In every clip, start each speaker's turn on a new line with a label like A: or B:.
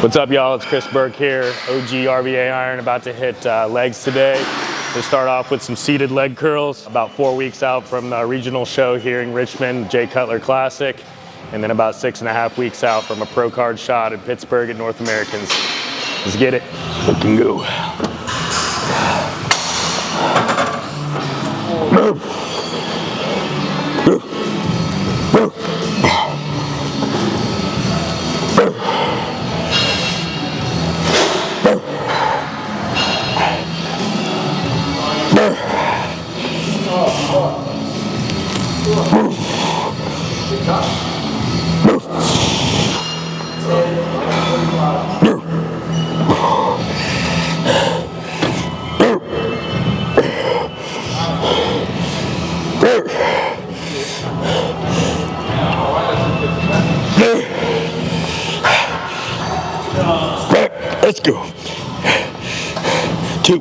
A: What's up, y'all? It's Chris Burke here, OG RVA Iron, about to hit legs today. We'll start off with some seated leg curls, about 4 weeks out from the regional show here in Richmond, Jay Cutler Classic, and then about 6.5 weeks out from a Pro Card shot in Pittsburgh at North Americans. Let's get it. We can go. Let's go. 2.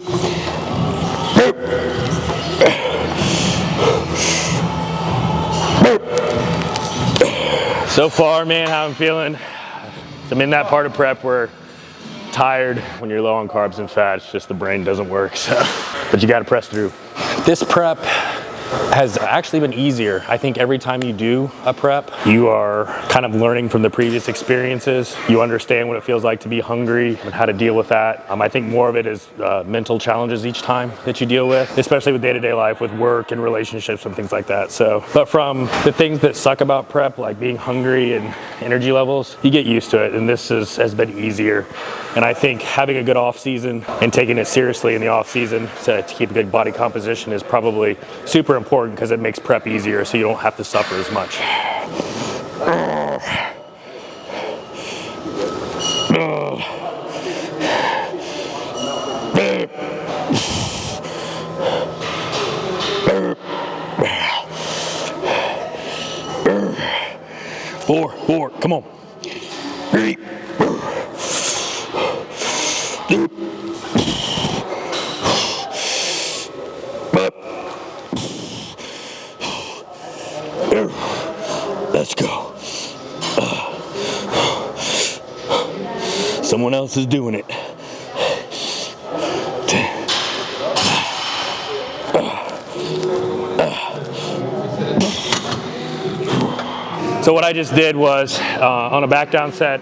A: So far, man, how I'm feeling. I'm in that part of prep where tired when you're low on carbs and fat. It's just the brain doesn't work. So, but you got to press through. This prep has actually been easier. I think every time you do a prep, you are kind of learning from the previous experiences. You understand what it feels like to be hungry and how to deal with that. I think more of it is mental challenges each time that you deal with, especially with day-to-day life, with work and relationships and things like that. So, but from the things that suck about prep, like being hungry and energy levels, you get used to it, and this has been easier. And I think having a good off season and taking it seriously in the off season to keep a good body composition is probably super important, because it makes prep easier so you don't have to suffer as much. 4, come on. 3. Let's go. Someone else is doing it. So what I just did was, on a back down set,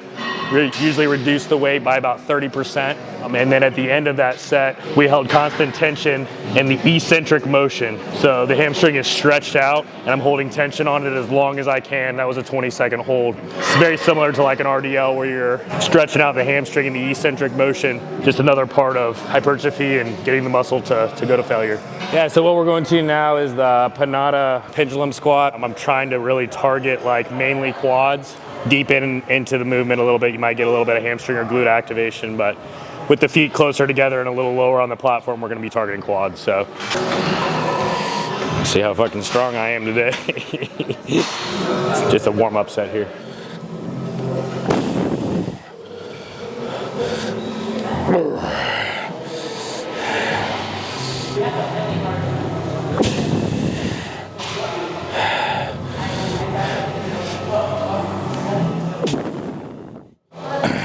A: usually reduce the weight by about 30%. And then at the end of that set, we held constant tension in the eccentric motion. So the hamstring is stretched out and I'm holding tension on it as long as I can. That was a 20-second hold. It's very similar to like an RDL where you're stretching out the hamstring in the eccentric motion, just another part of hypertrophy and getting the muscle to go to failure. Yeah, so what we're going to now is the Panada pendulum squat. I'm trying to really target like mainly quads. Deep into the movement a little bit, you might get a little bit of hamstring or glute activation, but with the feet closer together and a little lower on the platform, we're going to be targeting quads. So see how fucking strong I am today. It's just a warm-up set here.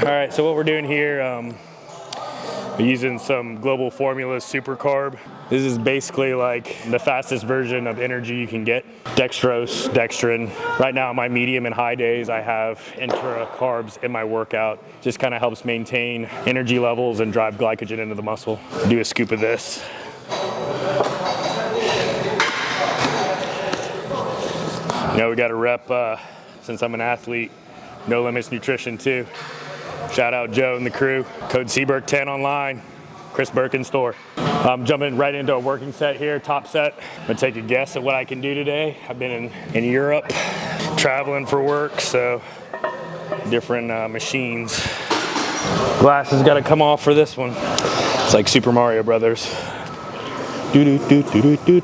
A: All right, so what we're doing here, we're using some Global Formulas Super Carb. This is basically like the fastest version of energy you can get. Dextrose, dextrin. Right now, on my medium and high days, I have intra carbs in my workout. Just kind of helps maintain energy levels and drive glycogen into the muscle. Do a scoop of this. You know, we got to rep, since I'm an athlete, No Limits Nutrition too. Shout out Joe and the crew. Code CBurke10 online. Chris Burke in store. I'm jumping right into a working set here, top set. I'm gonna take a guess at what I can do today. I've been in Europe, traveling for work, so different machines. Glasses gotta come off for this one. It's like Super Mario Brothers. Doo-doo-doo-doo-doo-doo.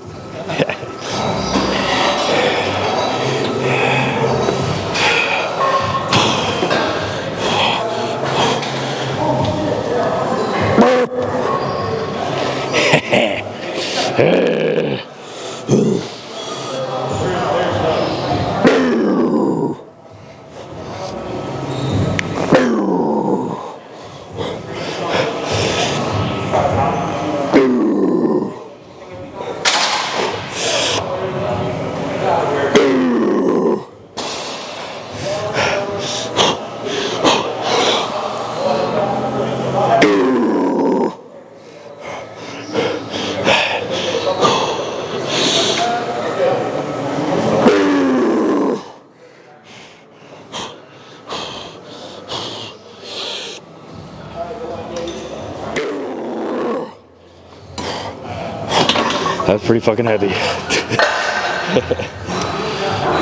A: That's pretty fucking heavy.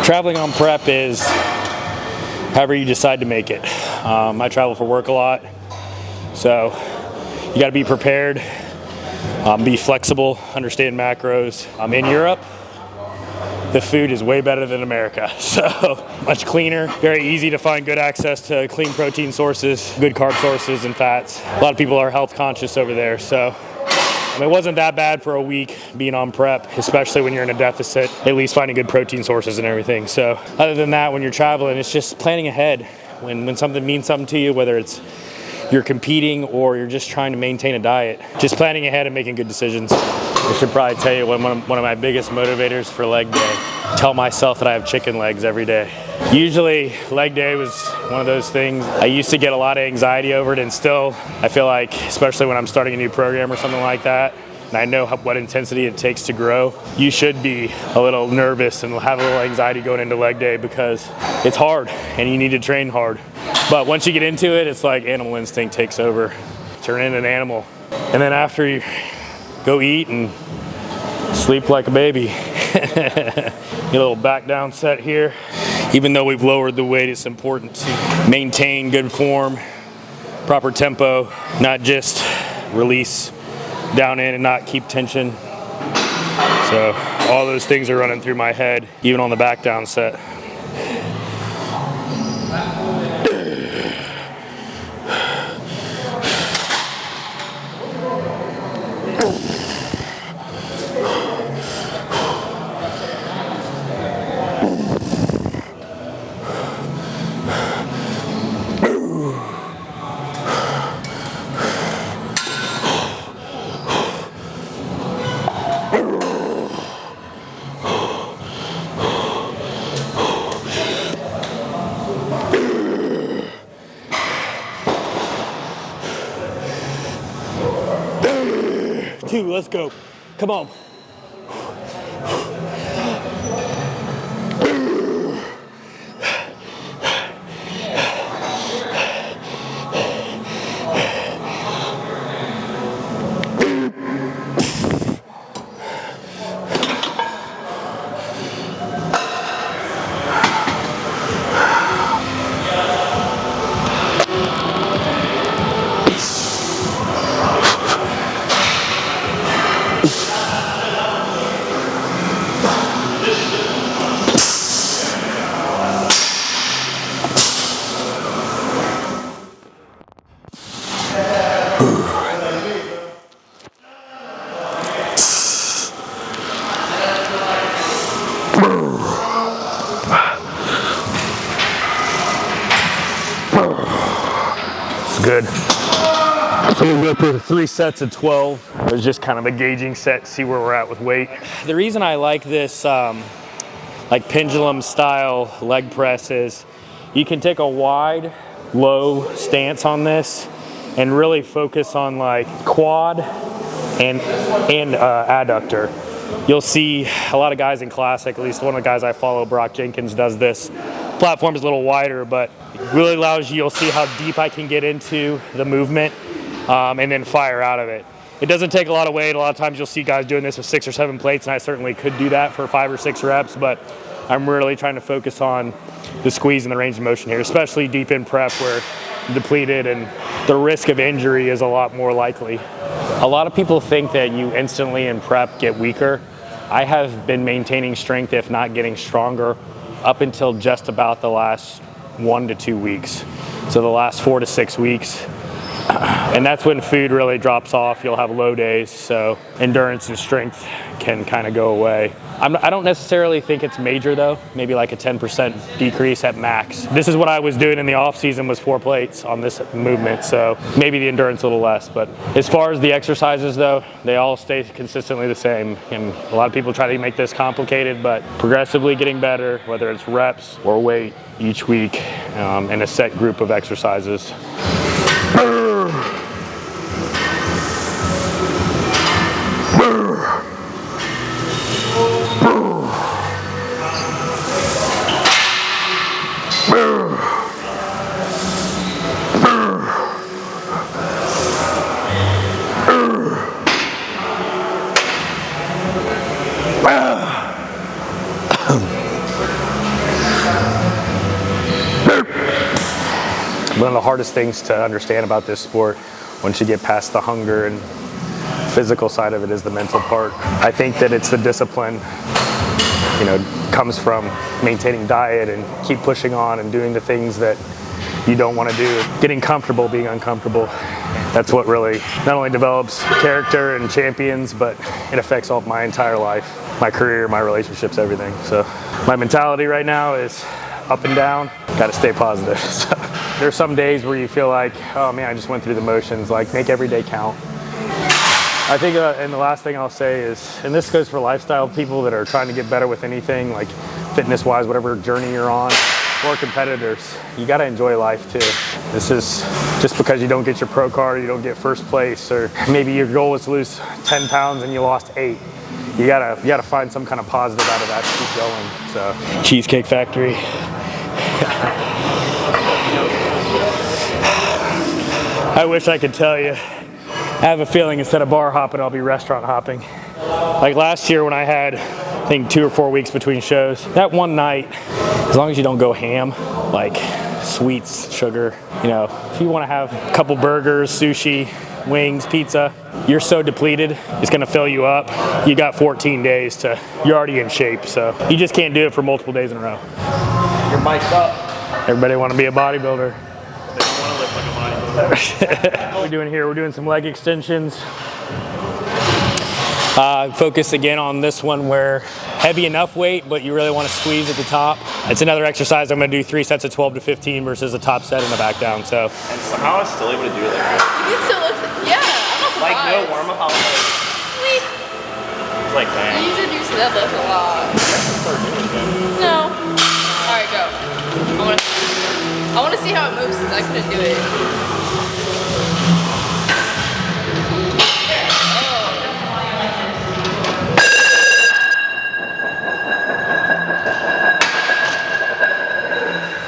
A: Traveling on prep is however you decide to make it. I travel for work a lot, so you got to be prepared, be flexible, understand macros. In Europe, the food is way better than America, so much cleaner, very easy to find good access to clean protein sources, good carb sources and fats. A lot of people are health conscious over there, so it wasn't that bad for a week being on prep, especially when you're in a deficit, at least finding good protein sources and everything. So other than that, when you're traveling, it's just planning ahead. When something means something to you, whether it's you're competing or you're just trying to maintain a diet, just planning ahead and making good decisions. I should probably tell you one of my biggest motivators for leg day, tell myself that I have chicken legs every day. Usually leg day was one of those things. I used to get a lot of anxiety over it, and still I feel like, especially when I'm starting a new program or something like that, and I know what intensity it takes to grow, you should be a little nervous and have a little anxiety going into leg day because it's hard and you need to train hard. But once you get into it, it's like animal instinct takes over. Turn into an animal. And then after you go eat and sleep like a baby. Get a little back down set here. Even though we've lowered the weight, it's important to maintain good form, proper tempo, not just release down in and not keep tension. So all those things are running through my head, even on the back down set. Two, let's go. Come on. Good. So we'll go for 3 sets of 12. It was just kind of a gauging set, see where we're at with weight. The reason I like this like pendulum style leg press is you can take a wide, low stance on this and really focus on like quad and adductor. You'll see a lot of guys in Classic, at least one of the guys I follow, Brock Jenkins, does this. Platform is a little wider, but it really allows you, you'll see how deep I can get into the movement and then fire out of it. It doesn't take a lot of weight. A lot of times you'll see guys doing this with 6 or 7 plates, and I certainly could do that for 5 or 6 reps, but I'm really trying to focus on the squeeze and the range of motion here, especially deep in prep where I'm depleted and the risk of injury is a lot more likely. A lot of people think that you instantly in prep get weaker. I have been maintaining strength, if not getting stronger, up until just about the last 1 to 2 weeks. So the last 4 to 6 weeks. And that's when food really drops off. You'll have low days, so endurance and strength can kind of go away. I don't necessarily think it's major though, maybe like a 10% decrease at max. This is what I was doing in the off season, was 4 plates on this movement, so maybe the endurance a little less. But as far as the exercises though, they all stay consistently the same. And a lot of people try to make this complicated, but progressively getting better, whether it's reps or weight each week, and a set group of exercises. one of the hardest things to understand about this sport, once you get past the hunger and physical side of it, is the mental part. I think that it's the discipline, you know, comes from maintaining diet and keep pushing on and doing the things that you don't want to do, getting comfortable being uncomfortable. That's what really not only develops character and champions, but it affects all my entire life, my career, my relationships, everything. So my mentality right now is up and down, got to stay positive. So there's some days where you feel like, oh man, I just went through the motions. Like, make every day count. I think, and the last thing I'll say is, and this goes for lifestyle people that are trying to get better with anything, like fitness-wise, whatever journey you're on, or competitors, you got to enjoy life too. This is just because you don't get your pro card, or you don't get first place, or maybe your goal is to lose 10 pounds and you lost 8. You gotta find some kind of positive out of that to keep going. So, Cheesecake Factory. I wish I could tell you. I have a feeling instead of bar hopping, I'll be restaurant hopping. Like last year when I had, I think 2 or 4 weeks between shows, that one night, as long as you don't go ham, like sweets, sugar, you know, if you want to have a couple burgers, sushi, wings, pizza, you're so depleted, it's gonna fill you up. You got 14 days to, you're already in shape, so you just can't do it for multiple days in a row.
B: You're mic'd up.
A: Everybody want to be a bodybuilder.
B: They don't want to lift like a bodybuilder.
A: What are we doing here? We're doing some leg extensions. Focus again on this one where heavy enough weight, but you really want to squeeze at the top. It's another exercise. I'm going to do 3 sets of 12 to 15 versus a top set and a back down. So.
B: And somehow I was still able to do it like that.
C: You can still lift it. Yeah, I'm not surprised.
B: Like no warm up, I was like,
C: Sweet.
B: it's like
C: You
B: dang.
C: used to do deadlift a lot. No. All right, go. I want to see how it moves since I couldn't do it.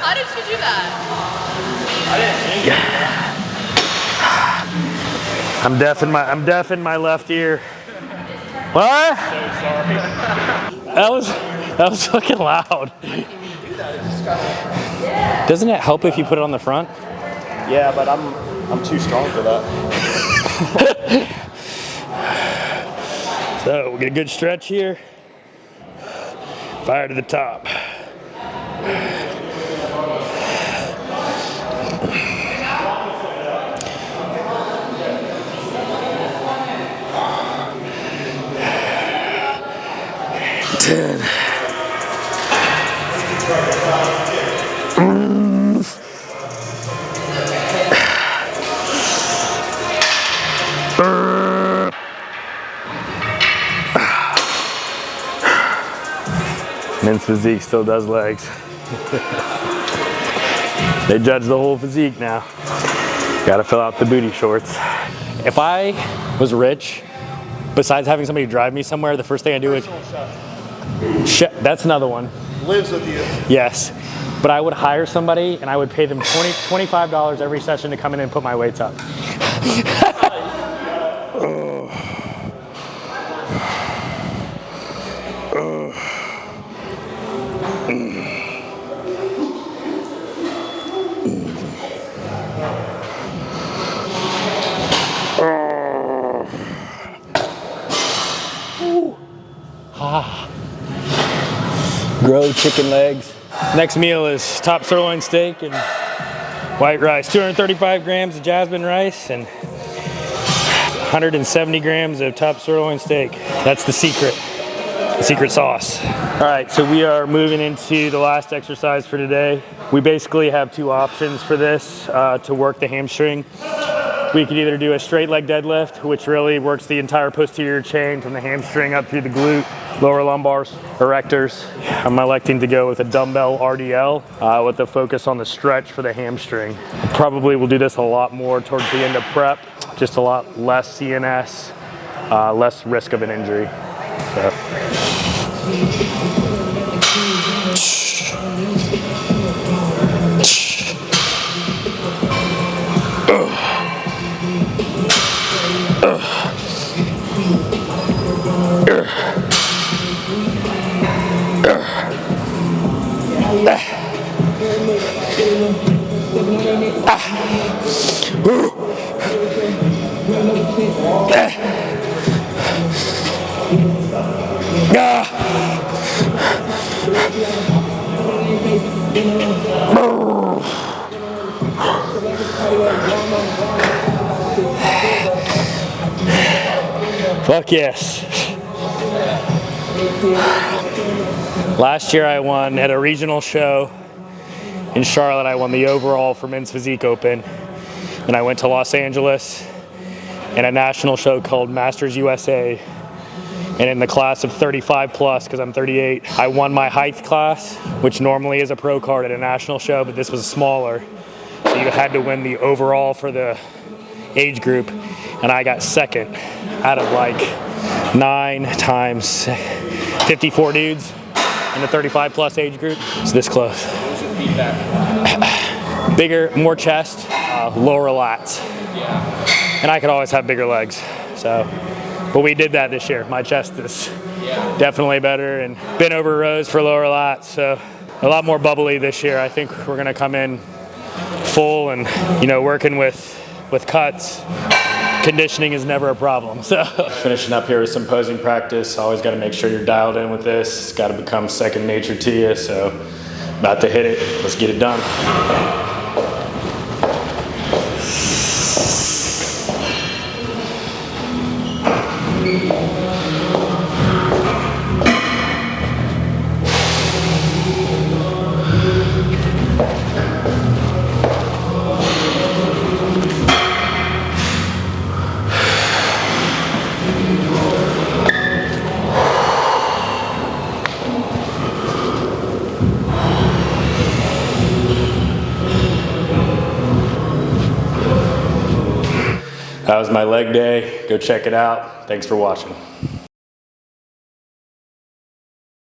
C: How did you do that?
B: I didn't think
A: I'm deaf in my left ear. What?
B: so sorry.
A: That was fucking loud. Doesn't it help if you put it on the front?
B: Yeah, but I'm too strong for that.
A: So we'll get a good stretch here. Fire to the top. Ten. Men's Physique still does legs. They judge the whole physique now. Gotta fill out the booty shorts. If I was rich, besides having somebody drive me somewhere, the first thing I do is... That's another one.
B: Lives with you.
A: Yes. But I would hire somebody and I would pay them $25 every session to come in and put my weights up. Grilled chicken legs. Next meal is top sirloin steak and white rice. 235 grams of jasmine rice and 170 grams of top sirloin steak. That's the secret sauce. All right, so we are moving into the last exercise for today. We basically have 2 options for this to work the hamstring. We could either do a straight leg deadlift, which really works the entire posterior chain from the hamstring up through the glute, lower lumbars, erectors. I'm electing to go with a dumbbell RDL with a focus on the stretch for the hamstring. Probably will do this a lot more towards the end of prep, just a lot less CNS, less risk of an injury. So. Fuck yes. Last year I won at a regional show in Charlotte. I won the overall for Men's Physique Open. And I went to Los Angeles in a national show called Masters USA. And in the class of 35 plus, because I'm 38, I won my height class, which normally is a pro card at a national show, but this was smaller. So you had to win the overall for the age group. And I got second out of like 9 times 54 dudes in the 35 plus age group. It's this close.
B: What was your feedback?
A: Bigger, more chest, lower lats.
B: Yeah.
A: And I could always have bigger legs. So, but we did that this year. My chest is definitely better, and bent over rows for lower lats. So a lot more bubbly this year. I think we're gonna come in full and, you know, working with cuts. Conditioning is never a problem. So finishing up here with some posing practice. Always got to make sure you're dialed in with this. It's got to become second nature to you. So about to hit it. Let's get it done. That was my leg day. Go check it out. Thanks for watching.